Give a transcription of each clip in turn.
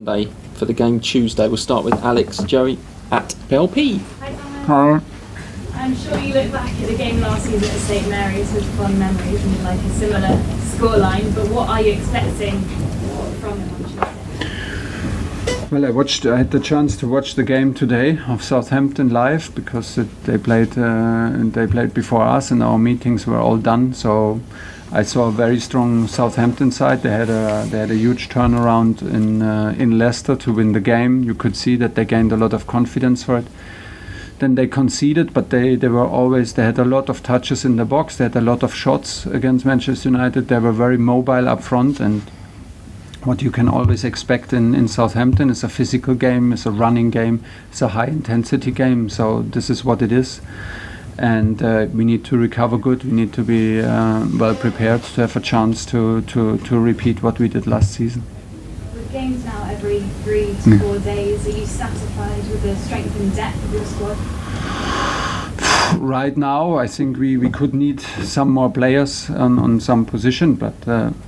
Day for the game Tuesday. We'll start with Alex Joey at BLP. Hi, Thomas. Hi. I'm sure you look back at the game last season at St Mary's with fond memories and like a similar scoreline, but what are you expecting from him on Tuesday? Well, I had the chance to watch the game today of Southampton live because they played before us and our meetings were all done. So I saw a very strong Southampton side. They had a huge turnaround in Leicester to win the game. You could see that they gained a lot of confidence for it. Then they conceded, but they had a lot of touches in the box. They had a lot of shots against Manchester United. They were very mobile up front, and what you can always expect in Southampton is a physical game, it's a running game, it's a high intensity game. So this is what it is. And we need to recover good. We need to be well prepared to have a chance to repeat what we did last season. With games now every 3 to 4 days, are you satisfied with the strength and depth of your squad? Right now, I think we could need some more players on some position. But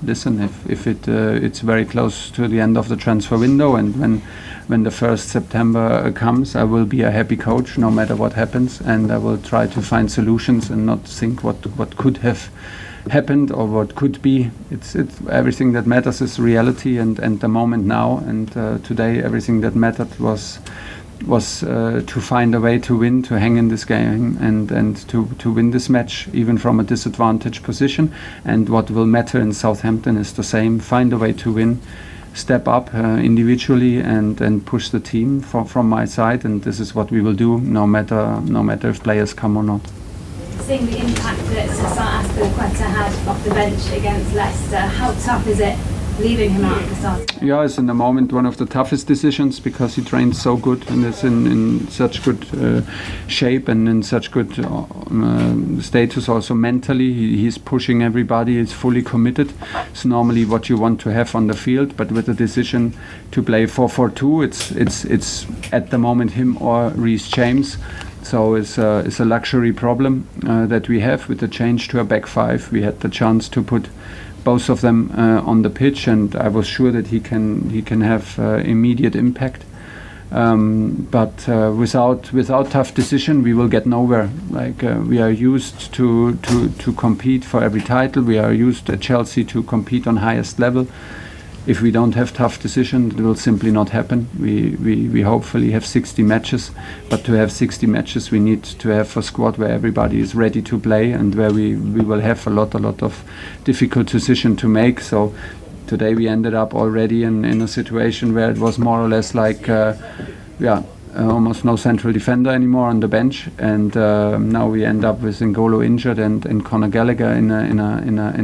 listen, if it's very close to the end of the transfer window, and when the 1st September comes, I will be a happy coach no matter what happens, and I will try to find solutions and not think what could have happened or what could be. It's everything that matters is reality and the moment now. And today, everything that mattered was to find a way to win, to hang in this game, and to win this match, even from a disadvantaged position. And what will matter in Southampton is the same: find a way to win, step up individually, and push the team from my side. And this is what we will do, no matter if players come or not. Seeing the impact that Azpilicueta had off the bench against Leicester, how tough is it leaving him out at the start? Yeah, it's in the moment one of the toughest decisions because he trains so good and is in such good shape and in such good status also mentally. He's pushing everybody, he's fully committed. It's normally what you want to have on the field, but with the decision to play 4-4-2, it's at the moment him or Reece James. So it's a luxury problem that we have with the change to a back five. We had the chance to put both of them on the pitch, and I was sure that he can have immediate impact. But without tough decision, we will get nowhere. Like we are used to compete for every title. We are used at Chelsea to compete on highest level. If we don't have tough decisions, it will simply not happen. We hopefully have 60 matches, but to have 60 matches, we need to have a squad where everybody is ready to play and where we will have a lot of difficult decision to make. So today we ended up already in a situation where it was more or less like, almost no central defender anymore on the bench, and now we end up with N'Golo injured and Conor Gallagher in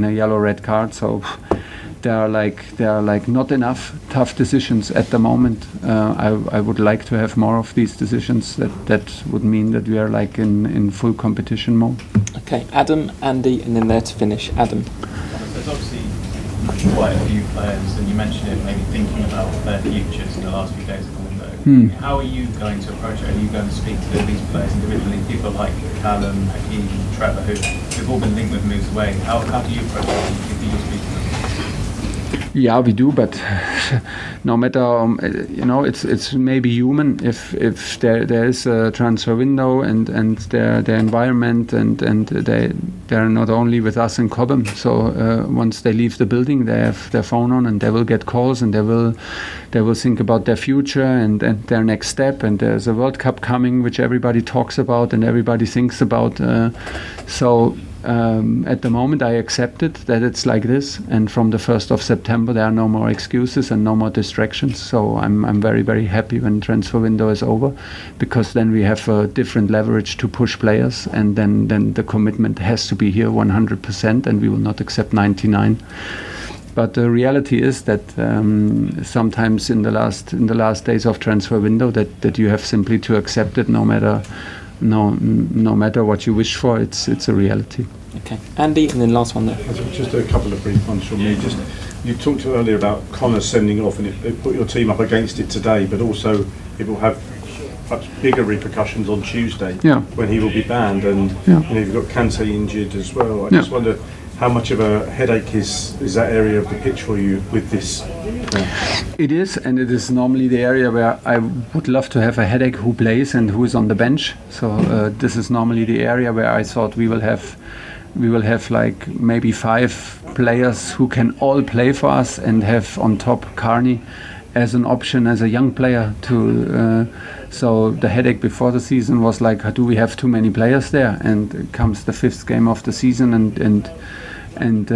a yellow-red card. So there are like not enough tough decisions at the moment. I would like to have more of these decisions. That would mean that we are like in full competition mode. Okay, Adam, Andy, and then there to finish. Adam. There's obviously quite a few players, and you mentioned it, maybe thinking about their futures in the last few days of the window. How are you going to approach it? Are you going to speak to these players individually? People like Callum, Hakeem, Trevor, who've all been linked with moves away. How do you approach it? Do you speak to them? Yeah, we do, but no matter, it's maybe human if there is a transfer window and their environment and they're not only with us in Cobham. So once they leave the building, they have their phone on and they will get calls and they will think about their future and their next step. And there's a World Cup coming, which everybody talks about and everybody thinks about. At the moment, I accepted that it's like this, and from the 1st of September, there are no more excuses and no more distractions. So I'm very, very happy when transfer window is over, because then we have a different leverage to push players, and then the commitment has to be here 100%, and we will not accept 99%. But the reality is that sometimes in the last days of transfer window, that you have simply to accept it, no matter what you wish for. It's a reality. Okay, Andy, and then last one there. Just a couple of brief ones from me. Just you talked earlier about Connor sending off, and it put your team up against it today, but also it will have much bigger repercussions on Tuesday when he will be banned, and you've got Kante injured as well. I just wonder how much of a headache is that area of the pitch for you with this? It is, and it is normally the area where I would love to have a headache who plays and who is on the bench. So this is normally the area where I thought we will have like maybe 5 players who can all play for us, and have on top Carney as an option as a young player to. So the headache before the season was like, do we have too many players there? And comes the 5th game of the season, and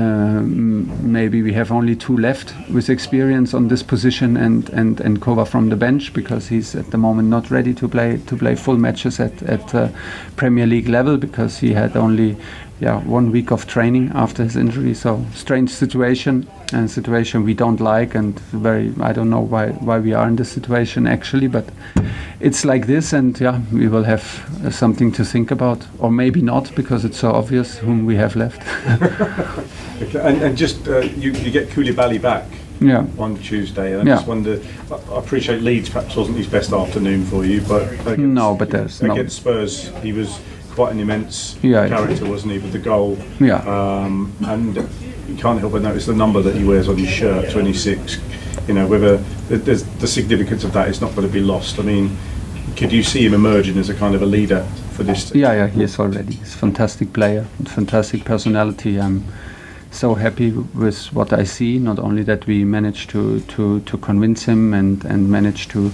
maybe we have only 2 left with experience on this position, and cover from the bench, because he's at the moment not ready to play full matches at Premier League level, because he had only 1 week of training after his injury. So strange situation, and situation we don't like, and I don't know why we are in this situation actually, but it's like this, and we will have something to think about, or maybe not, because it's so obvious whom we have left. Okay. And just you get Koulibaly back on Tuesday, and I just wonder, I appreciate Leeds perhaps wasn't his best afternoon for you, but against Spurs he was quite an immense character, wasn't he, with the goal? And you can't help but notice the number that he wears on his shirt, 26. You know, whether there's the significance of that is not going to be lost. I mean, could you see him emerging as a kind of a leader for this team? Yeah, he is already. He's a fantastic player, fantastic personality. I'm so happy with what I see. Not only that we managed to convince him and manage to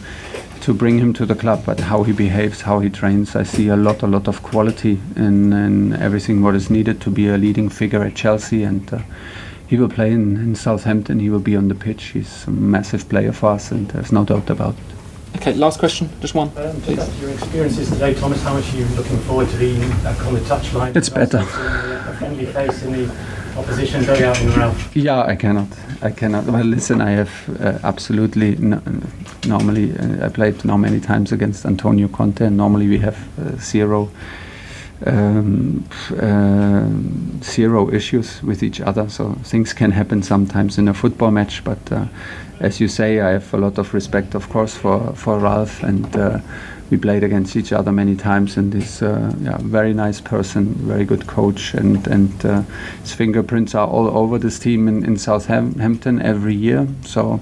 bring him to the club, but how he behaves, how he trains. I see a lot of quality in everything what is needed to be a leading figure at Chelsea, and he will play in Southampton. He will be on the pitch. He's a massive player for us, and there's no doubt about it. Okay, last question, just one. Just your experiences today, Thomas. How much are you looking forward to being back on the touchline? It's better. A friendly face in the opposition dugout in Ralph. Yeah, I cannot. Well, listen, I have absolutely normally I played now many times against Antonio Conte, and normally we have zero issues with each other. So things can happen sometimes in a football match, but as you say, I have a lot of respect, of course, for Ralph, and we played against each other many times, and he's very nice person, very good coach, and his fingerprints are all over this team in Southampton every year. So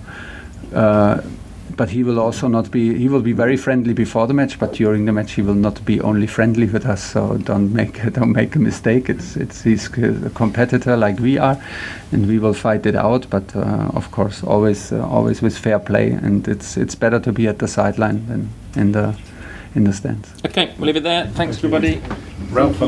but he will also not be. He will be very friendly before the match, but during the match he will not be only friendly with us. So don't make a mistake. He's a competitor like we are, and we will fight it out. But of course, always with fair play. And it's better to be at the sideline than in the stands. Okay, we'll leave it there. Thanks everybody. Ralph,